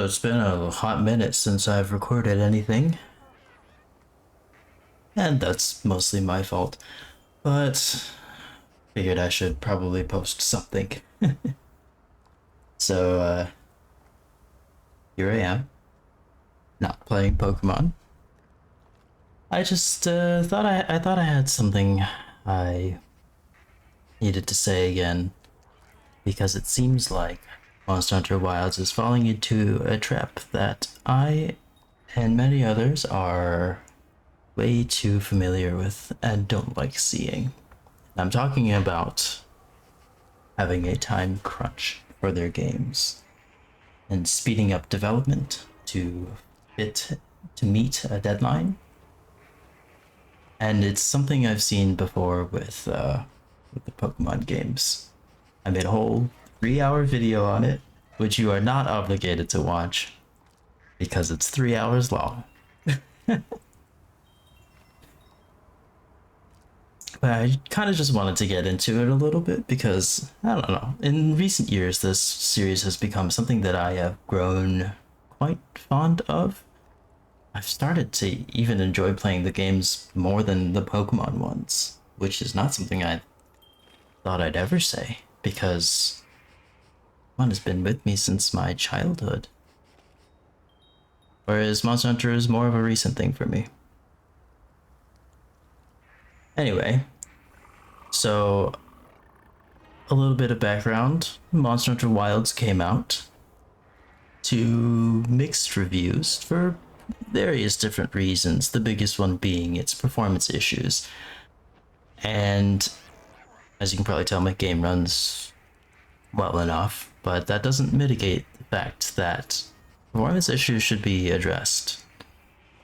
So it's been a hot minute since I've recorded anything, and that's mostly my fault. But figured I should probably post something. So here I am, not playing Pokemon. I just thought I had something I needed to say again because it seems like Monster Hunter Wilds is falling into a trap that I and many others are way too familiar with and don't like seeing. I'm talking about having a time crunch for their games and speeding up development fit to meet a deadline. And it's something I've seen before with the Pokemon games. I made a whole 3-hour video on it, which you are not obligated to watch because it's 3 hours long. But I kind of just wanted to get into it a little bit because, I don't know, in recent years, this series has become something that I have grown quite fond of. I've started to even enjoy playing the games more than the Pokemon ones, which is not something I thought I'd ever say because one has been with me since my childhood. Whereas Monster Hunter is more of a recent thing for me. Anyway, so a little bit of background. Monster Hunter Wilds came out to mixed reviews for various different reasons, the biggest one being its performance issues. And as you can probably tell, my game runs well enough, but that doesn't mitigate the fact that performance issues should be addressed,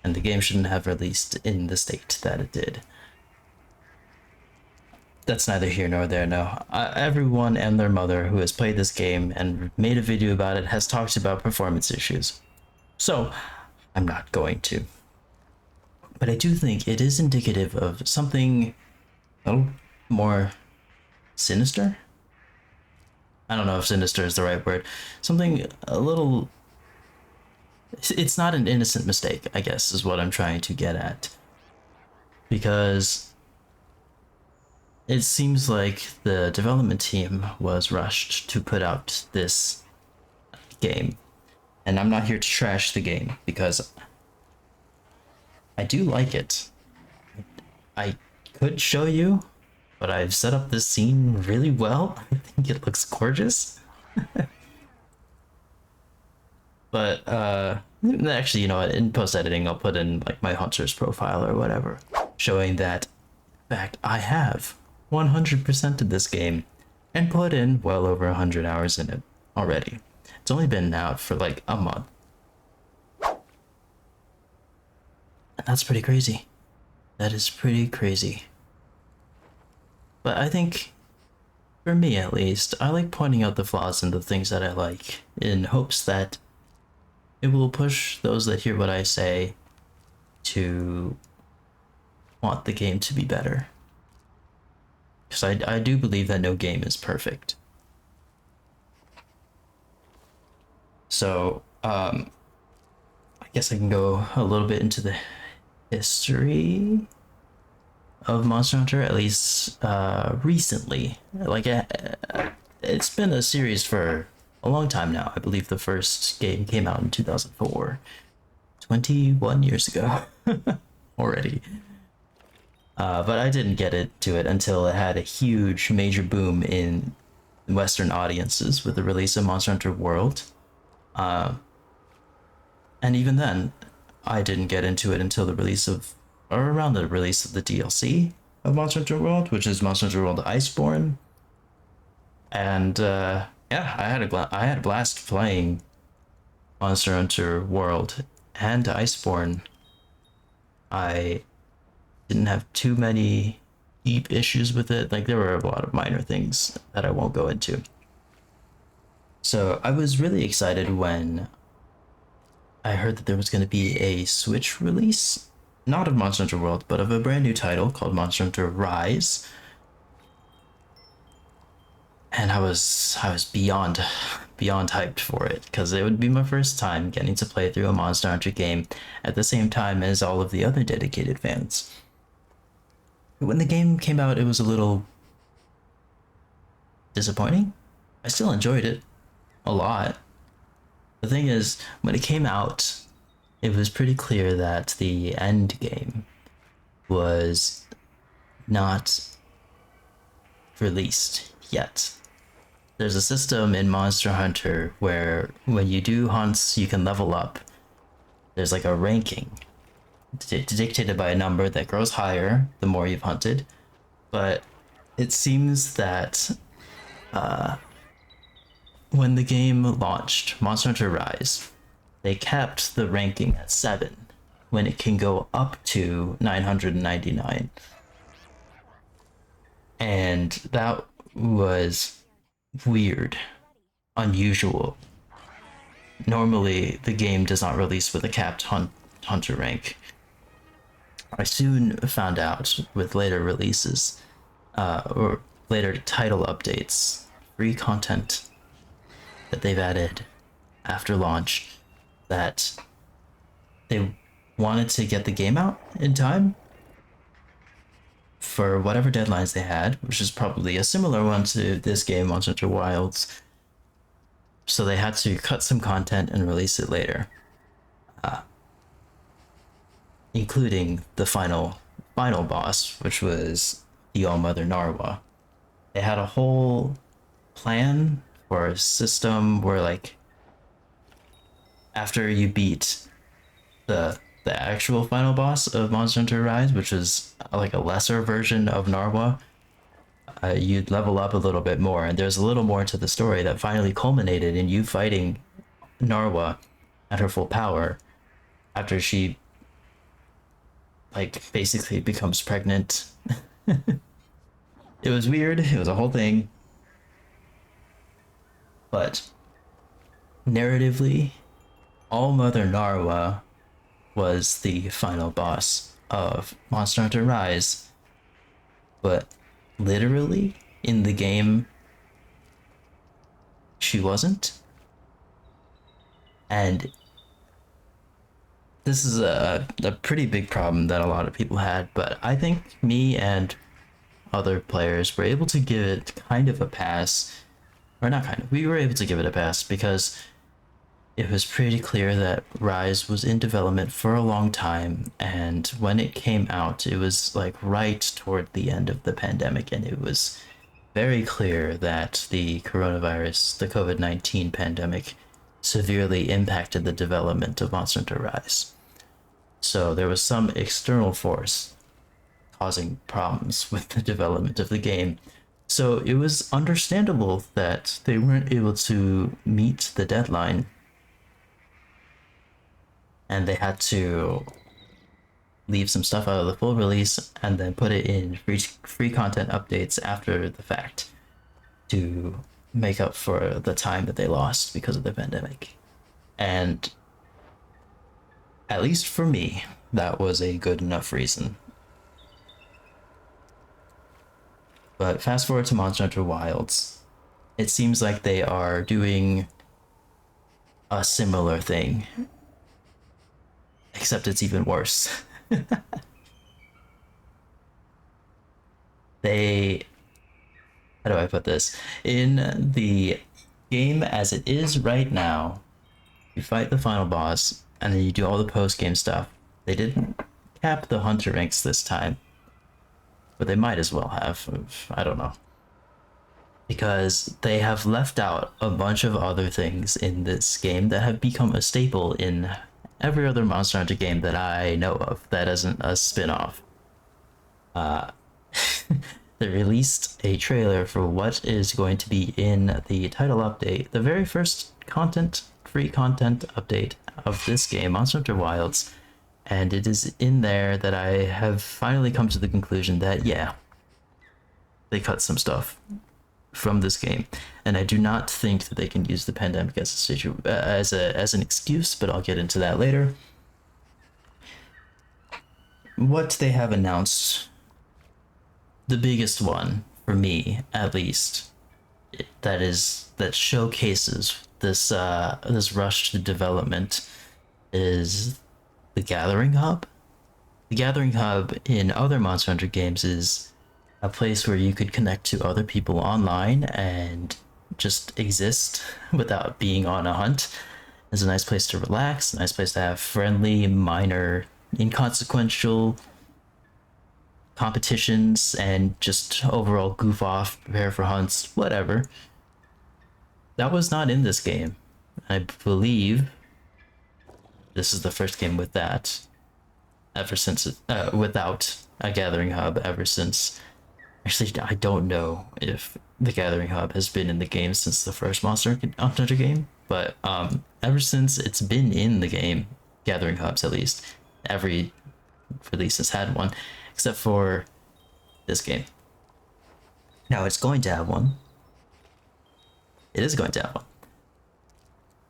and the game shouldn't have released in the state that it did. That's neither here nor there, no. Everyone and their mother who has played this game and made a video about it has talked about performance issues. So, I'm not going to. But I do think it is indicative of something a little more sinister? I don't know if sinister is the right word. Something a little... It's not an innocent mistake, I guess, is what I'm trying to get at. Because it seems like the development team was rushed to put out this game. And I'm not here to trash the game, because I do like it. I could show you, but I've set up this scene really well. I think it looks gorgeous. But, actually, you know what, in post-editing, I'll put in, like, my Hunter's profile or whatever, showing that, in fact, I have 100%ed this game and put in well over 100 hours in it already. It's only been out for like a month. And that's pretty crazy. That is pretty crazy. But I think, for me at least, I like pointing out the flaws in the things that I like in hopes that it will push those that hear what I say to want the game to be better. Because I do believe that no game is perfect. So, I guess I can go a little bit into the history of Monster Hunter, at least recently. Like, it's been a series for a long time now. I believe the first game came out in 2004. 21 years ago already. But I didn't get to it until it had a huge major boom in Western audiences with the release of Monster Hunter World. And even then, I didn't get into it until around the release of the DLC of Monster Hunter World, which is Monster Hunter World Iceborne. And yeah, I had a blast playing Monster Hunter World and Iceborne. I didn't have too many deep issues with it. Like, there were a lot of minor things that I won't go into. So I was really excited when I heard that there was going to be a Switch release, not of Monster Hunter World, but of a brand new title called Monster Hunter Rise. And I was beyond beyond hyped for it because it would be my first time getting to play through a Monster Hunter game at the same time as all of the other dedicated fans. When the game came out, it was a little disappointing. I still enjoyed it a lot. The thing is, when it came out, it was pretty clear that the end game was not released yet. There's a system in Monster Hunter where when you do hunts, you can level up. There's like a ranking dictated by a number that grows higher the more you've hunted. But it seems that when the game launched, Monster Hunter Rise, they kept the ranking at 7 when it can go up to 999. And that was weird, unusual. Normally, the game does not release with a capped hunter rank. I soon found out with later releases, or later title updates, free content that they've added after launch, that they wanted to get the game out in time for whatever deadlines they had, which is probably a similar one to this game, Monster Hunter Wilds. So they had to cut some content and release it later, including the final boss, which was the All-Mother Narwa. They had a whole plan for a system where, like, after you beat the actual final boss of Monster Hunter Rise, which is like a lesser version of Narwa, you'd level up a little bit more, and there's a little more to the story that finally culminated in you fighting Narwa at her full power after she, like, basically becomes pregnant. It was weird, it was a whole thing, but narratively, All-Mother Narwa was the final boss of Monster Hunter Rise, but literally in the game she wasn't. And this is a pretty big problem that a lot of people had, but I think me and other players were able to give it kind of a pass, or not kind of, we were able to give it a pass because it was pretty clear that Rise was in development for a long time, and when it came out, it was like right toward the end of the pandemic, and it was very clear that the coronavirus, the COVID-19 pandemic, severely impacted the development of Monster Hunter Rise. So there was some external force causing problems with the development of the game. So it was understandable that they weren't able to meet the deadline, and they had to leave some stuff out of the full release and then put it in free content updates after the fact to make up for the time that they lost because of the pandemic. And at least for me, that was a good enough reason. But fast forward to Monster Hunter Wilds, it seems like they are doing a similar thing, except it's even worse. They, how do I put this? In the game as it is right now, you fight the final boss and then you do all the post-game stuff. They didn't cap the hunter ranks this time, but they might as well have. I don't know. Because they have left out a bunch of other things in this game that have become a staple in every other Monster Hunter game that I know of that isn't a spin-off. They released a trailer for what is going to be in the title update, the very first free content update of this game, Monster Hunter Wilds, and it is in there that I have finally come to the conclusion that, yeah, they cut some stuff from this game, and I do not think that they can use the pandemic as as an excuse, but I'll get into that later. What they have announced, the biggest one for me at least, that showcases this rush to development is the Gathering Hub. The Gathering Hub in other Monster Hunter games is a place where you could connect to other people online and just exist without being on a hunt. It's a nice place to relax, a nice place to have friendly, minor, inconsequential competitions and just overall goof off, prepare for hunts, whatever. That was not in this game. I believe this is the first game with that ever since without a Gathering Hub ever since. Actually, I don't know if the Gathering Hub has been in the game since the first Monster Hunter game, but ever since it's been in the game, Gathering Hubs at least, every release has had one, except for this game. Now it's going to have one. It is going to have one,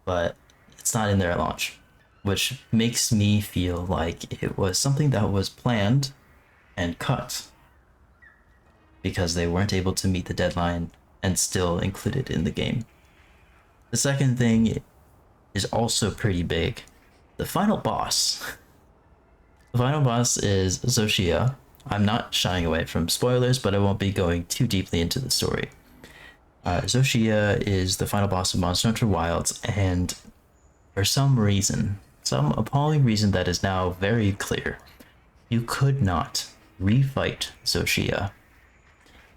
but it's not in there at launch, which makes me feel like it was something that was planned and cut because they weren't able to meet the deadline and still include it in the game. The second thing is also pretty big. The final boss. The final boss is Zoshia. I'm not shying away from spoilers, but I won't be going too deeply into the story. Zoshia is the final boss of Monster Hunter Wilds, and for some reason, some appalling reason that is now very clear, you could not refight Zoshia.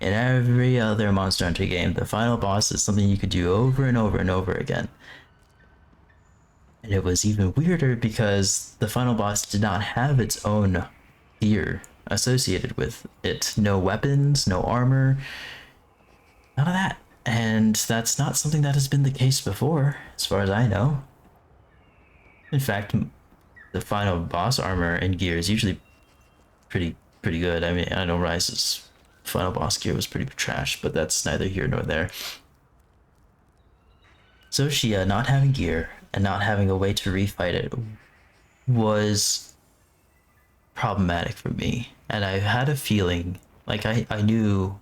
In every other Monster Hunter game, the final boss is something you could do over and over and over again. And it was even weirder because the final boss did not have its own gear associated with it. No weapons, no armor, none of that. And that's not something that has been the case before, as far as I know. In fact, the final boss armor and gear is usually pretty good. I mean, I know Rise's final boss gear was pretty trash, but that's neither here nor there. Zoshia not having gear and not having a way to refight it was problematic for me. And I had a feeling, like I knew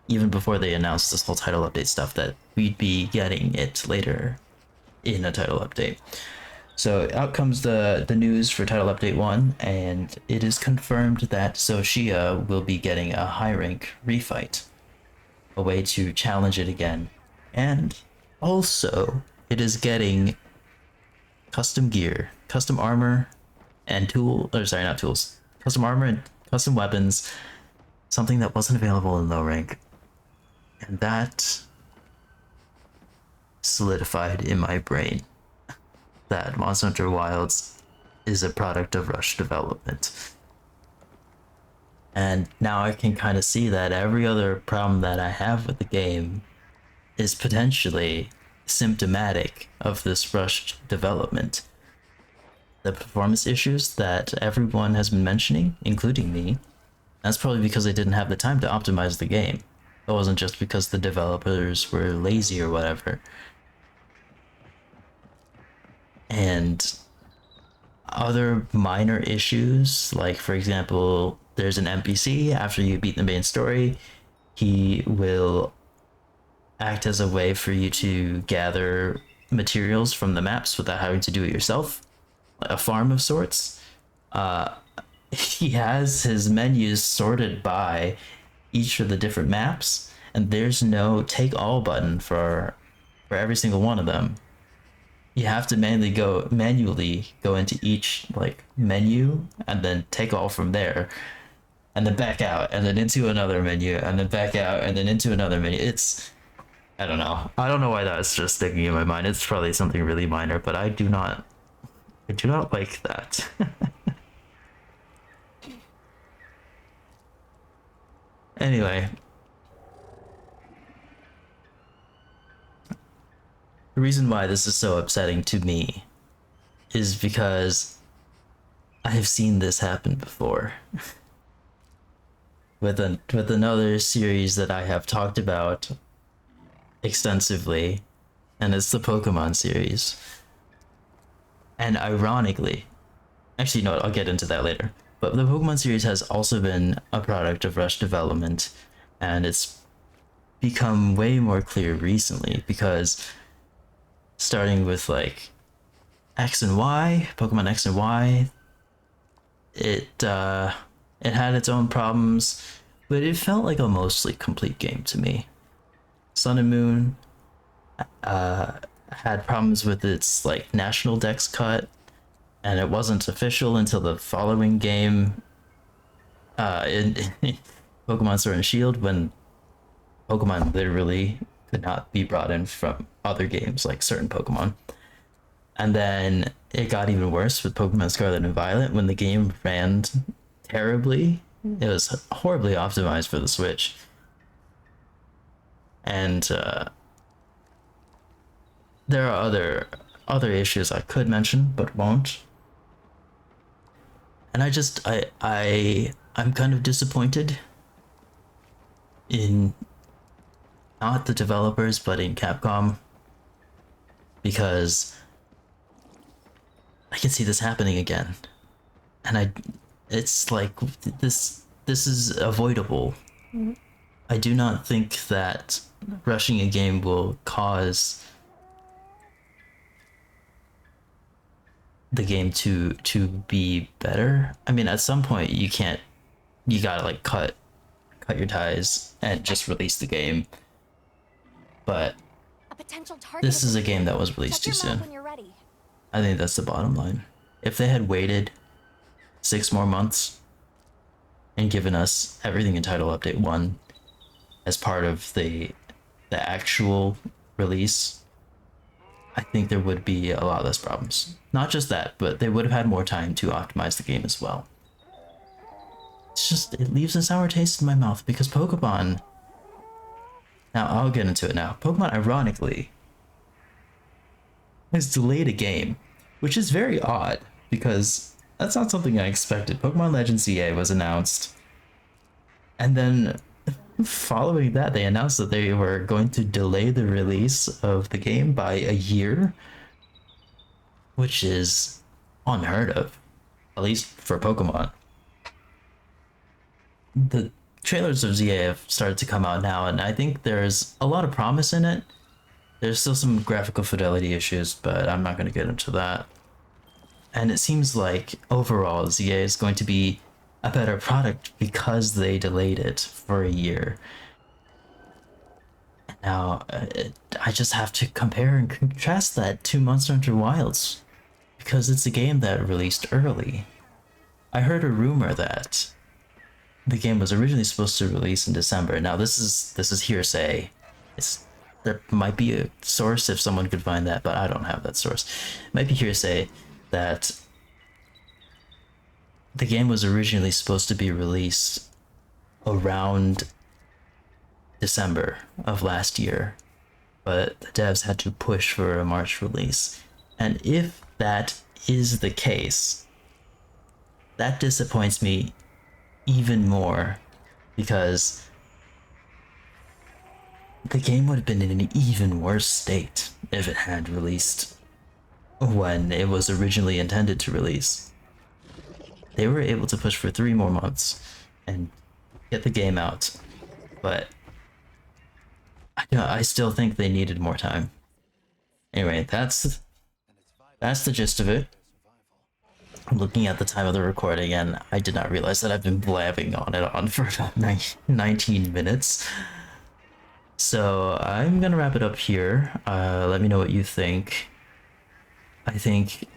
even before they announced this whole title update stuff that we'd be getting it later in a title update. So out comes the news for title update 1, and it is confirmed that Zoshia will be getting a high rank refight, a way to challenge it again. And also it is getting custom gear, custom armor, and custom armor and custom weapons, something that wasn't available in low rank. And that solidified in my brain that Monster Hunter Wilds is a product of rush development. And now I can kind of see that every other problem that I have with the game is potentially symptomatic of this rushed development. The performance issues that everyone has been mentioning, including me, that's probably because they didn't have the time to optimize the game. It wasn't just because the developers were lazy or whatever. And other minor issues, like for example, there's an NPC after you beat the main story, he will act as a way for you to gather materials from the maps without having to do it yourself, a farm of sorts. He has his menus sorted by each of the different maps, and there's no take all button for every single one of them. You have to manually go into each like menu and then take all from there, and then back out, and then into another menu, and then back out, and then into another menu. I don't know why that's just sticking in my mind. It's probably something really minor, but I do not like that. Anyway, the reason why this is so upsetting to me is because I have seen this happen before with another series that I have talked about extensively, and it's the Pokemon series. And ironically, actually no, I'll get into that later. But the Pokemon series has also been a product of rush development, and it's become way more clear recently because starting with like X and Y, Pokemon X and Y. It had its own problems, but it felt like a mostly complete game to me. Sun and Moon had problems with its like national dex cut, and it wasn't official until the following game, in Pokemon Sword and Shield, when Pokemon literally could not be brought in from other games, like certain Pokemon. And then it got even worse with Pokemon Scarlet and Violet when the game ran terribly. It was horribly optimized for the Switch. And there are other issues I could mention but won't. And I'm kind of disappointed in not the developers but in Capcom, because I can see this happening again. And it's like this is avoidable. I do not think that rushing a game will cause the game to be better. I mean, at some point you gotta like cut your ties and just release the game. But this is a game that was released too soon. I think that's the bottom line. If they had waited 6 more months and given us everything in Title Update 1 as part of the actual release, I think there would be a lot less problems. Not just that, but they would have had more time to optimize the game as well. It's just, it leaves a sour taste in my mouth because Pokemon... Now, I'll get into it now. Pokemon, ironically, has delayed a game, which is very odd because that's not something I expected. Pokemon Legends ZA was announced, and then following that, they announced that they were going to delay the release of the game by a year, which is unheard of, at least for Pokemon. The trailers of ZA have started to come out now, and I think there's a lot of promise in it. There's still some graphical fidelity issues, but I'm not going to get into that. And it seems like overall ZA is going to be a better product because they delayed it for a year. Now, I just have to compare and contrast that to Monster Hunter Wilds, because it's a game that released early. I heard a rumor that the game was originally supposed to release in December. Now, this is hearsay. There might be a source if someone could find that, but I don't have that source. It might be hearsay that the game was originally supposed to be released around December of last year, but the devs had to push for a March release. And if that is the case, that disappoints me even more, because the game would have been in an even worse state if it had released when it was originally intended to release. They were able to push for 3 more months and get the game out, but I still think they needed more time. Anyway, that's the gist of it. I'm looking at the time of the recording, and I did not realize that I've been blabbing on and on for about 19 minutes. So I'm gonna wrap it up here. Let me know what you think. I think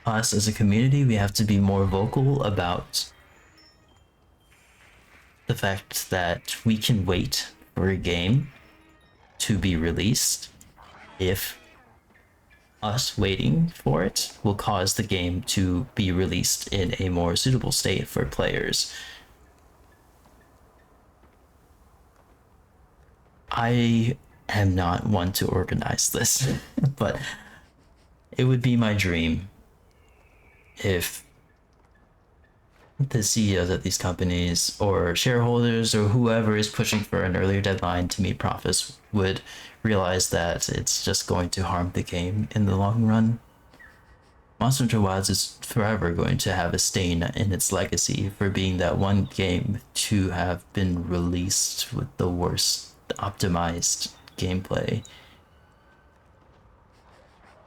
us as a community, we have to be more vocal about the fact that we can wait for a game to be released if us waiting for it will cause the game to be released in a more suitable state for players. I am not one to organize this, but it would be my dream if the CEOs of these companies or shareholders or whoever is pushing for an earlier deadline to meet profits would realize that it's just going to harm the game in the long run. Monster Hunter Wilds is forever going to have a stain in its legacy for being that one game to have been released with the worst optimized gameplay.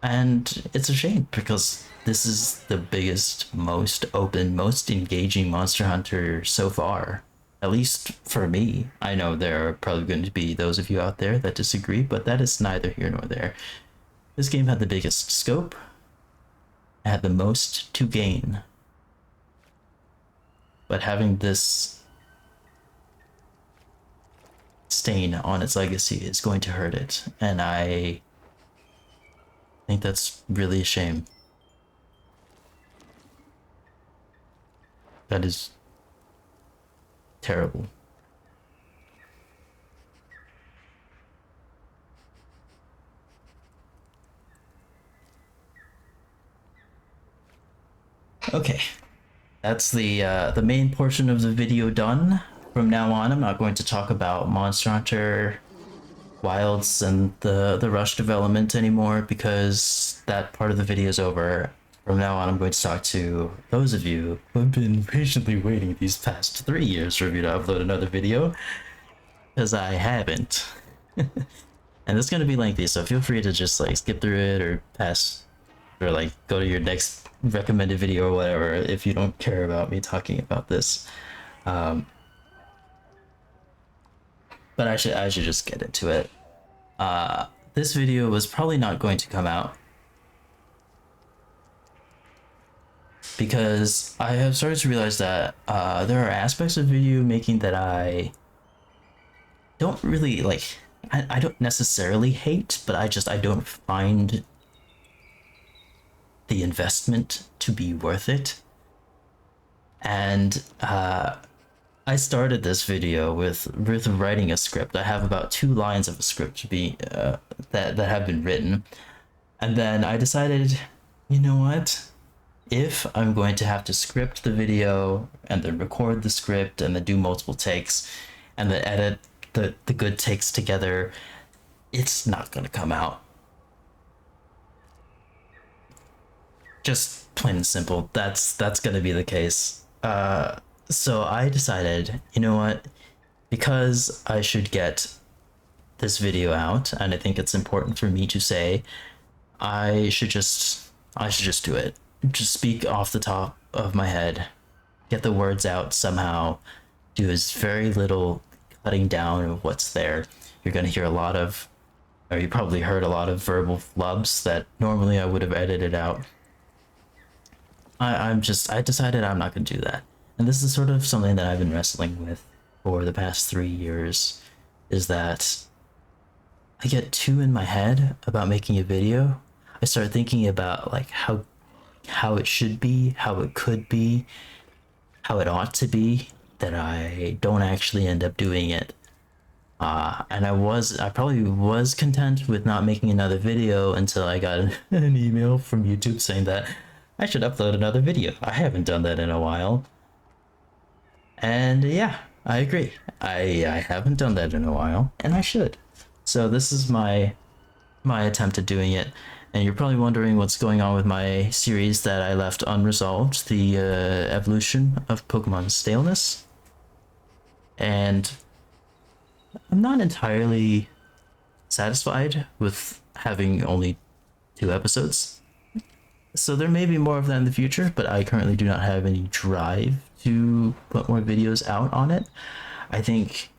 And it's a shame because this is the biggest, most open, most engaging Monster Hunter so far. At least for me. I know there are probably going to be those of you out there that disagree, but that is neither here nor there. This game had the biggest scope, had the most to gain. But having this stain on its legacy is going to hurt it, and I think that's really a shame. That is terrible. Okay, that's the main portion of the video done. From now on, I'm not going to talk about Monster Hunter Wilds and the Rush development anymore because that part of the video is over. From now on, I'm going to talk to those of you who have been patiently waiting these past 3 years for me to upload another video, because I haven't. And it's going to be lengthy, so feel free to just like skip through it or pass, or like go to your next recommended video or whatever if you don't care about me talking about this. But I should just get into it. This video was probably not going to come out because I have started to realize that there are aspects of video making that I don't really like. I don't necessarily hate, but I don't find the investment to be worth it. And I started this video with writing a script. I have about 2 lines of a script to be that have been written, and then I decided, you know what? If I'm going to have to script the video and then record the script and then do multiple takes and then edit the good takes together, it's not gonna come out. Just plain and simple. That's gonna be the case. So I decided, you know what? Because I should get this video out, and I think it's important for me to say, I should just do it. Just speak off the top of my head, get the words out somehow, do as very little cutting down of what's there. You're gonna hear a lot of, or you probably heard a lot of verbal flubs that normally I would have edited out. I decided I'm not gonna do that. And this is sort of something that I've been wrestling with for the past 3 years, is that I get too in my head about making a video. I start thinking about like how it should be, how it could be, how it ought to be, that I don't actually end up doing it. And I probably was content with not making another video until I got an email from YouTube saying that I should upload another video. I haven't done that in a while. And yeah, I agree. I haven't done that in a while, and I should. So this is my attempt at doing it. And you're probably wondering what's going on with my series that I left unresolved, the evolution of Pokemon Staleness. And I'm not entirely satisfied with having only 2 episodes. So there may be more of that in the future, but I currently do not have any drive to put more videos out on it. I think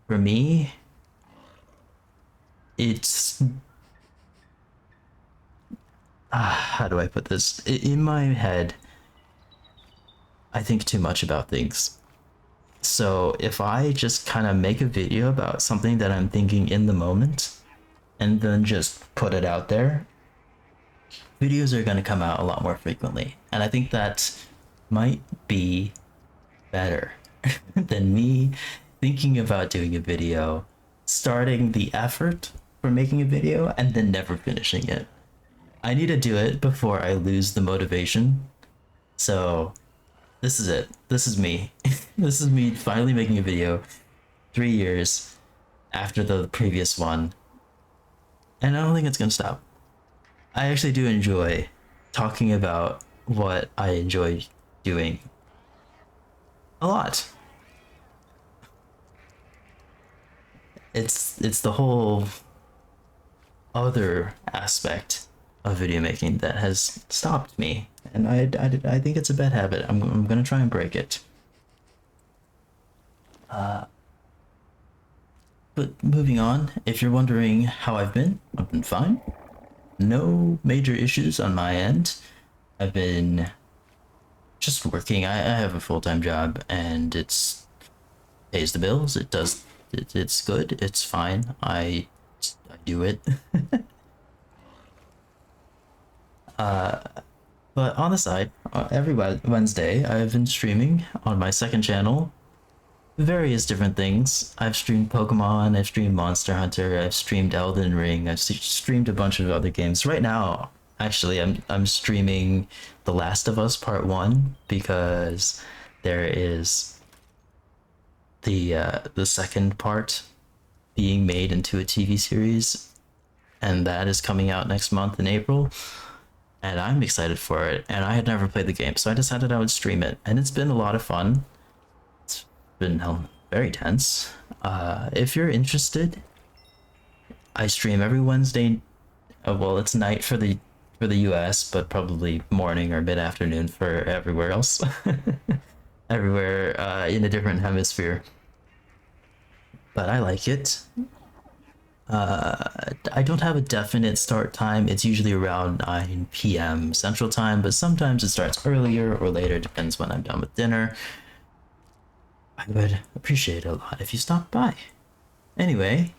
for me, it's how do I put this? In my head, I think too much about things. So if I just kind of make a video about something that I'm thinking in the moment and then just put it out there, videos are going to come out a lot more frequently. And I think that might be better than me thinking about doing a video, starting the effort for making a video, and then never finishing it. I need to do it before I lose the motivation. So this is it. This is me. This is me finally making a video 3 years after the previous one. And I don't think it's gonna stop. I actually do enjoy talking about what I enjoy doing a lot. It's the whole other aspect of video making that has stopped me, and I think it's a bad habit. I'm gonna try and break it. But moving on, if you're wondering how I've been fine. No major issues on my end. I've been just working. I have a full-time job, and it's pays the bills. It's good. It's fine. I do it. But on the side, every Wednesday, I've been streaming on my second channel various different things. I've streamed Pokemon, I've streamed Monster Hunter, I've streamed Elden Ring, I've streamed a bunch of other games. Right now, actually, I'm streaming The Last of Us Part 1 because there is the second part being made into a TV series, and that is coming out next month in April. And I'm excited for it, and I had never played the game, so I decided I would stream it, and it's been a lot of fun. It's been very tense. If you're interested, I stream every Wednesday. Well, it's night for the US, but probably morning or mid afternoon for everywhere else. Everywhere in a different hemisphere. But I like it. I don't have a definite start time. It's usually around 9 p.m. Central Time, but sometimes it starts earlier or later, depends when I'm done with dinner. I would appreciate it a lot if you stopped by. Anyway,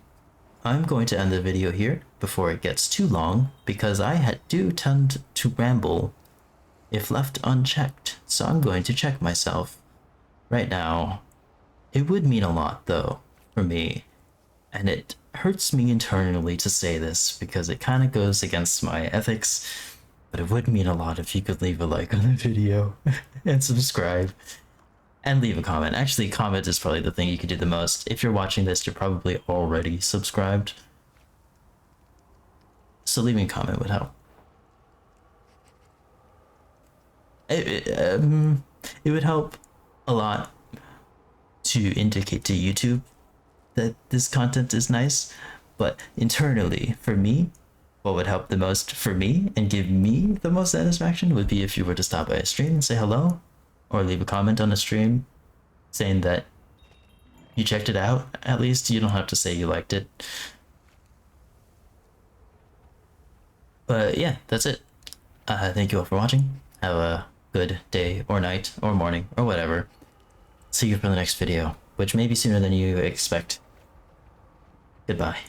I'm going to end the video here before it gets too long, because I do tend to ramble if left unchecked, so I'm going to check myself right now. It would mean a lot, though, for me, and it hurts me internally to say this because it kind of goes against my ethics, but it would mean a lot if you could leave a like on the video and subscribe and leave a comment. Actually, comment is probably the thing you could do the most. If you're watching this, you're probably already subscribed, so leaving a comment would help. It would help a lot to indicate to YouTube that this content is nice, but internally, for me, what would help the most for me and give me the most satisfaction would be if you were to stop by a stream and say hello, or leave a comment on a stream saying that you checked it out. At least you don't have to say you liked it. But yeah, that's it. Thank you all for watching. Have a good day or night or morning or whatever. See you for the next video, which may be sooner than you expect. Goodbye.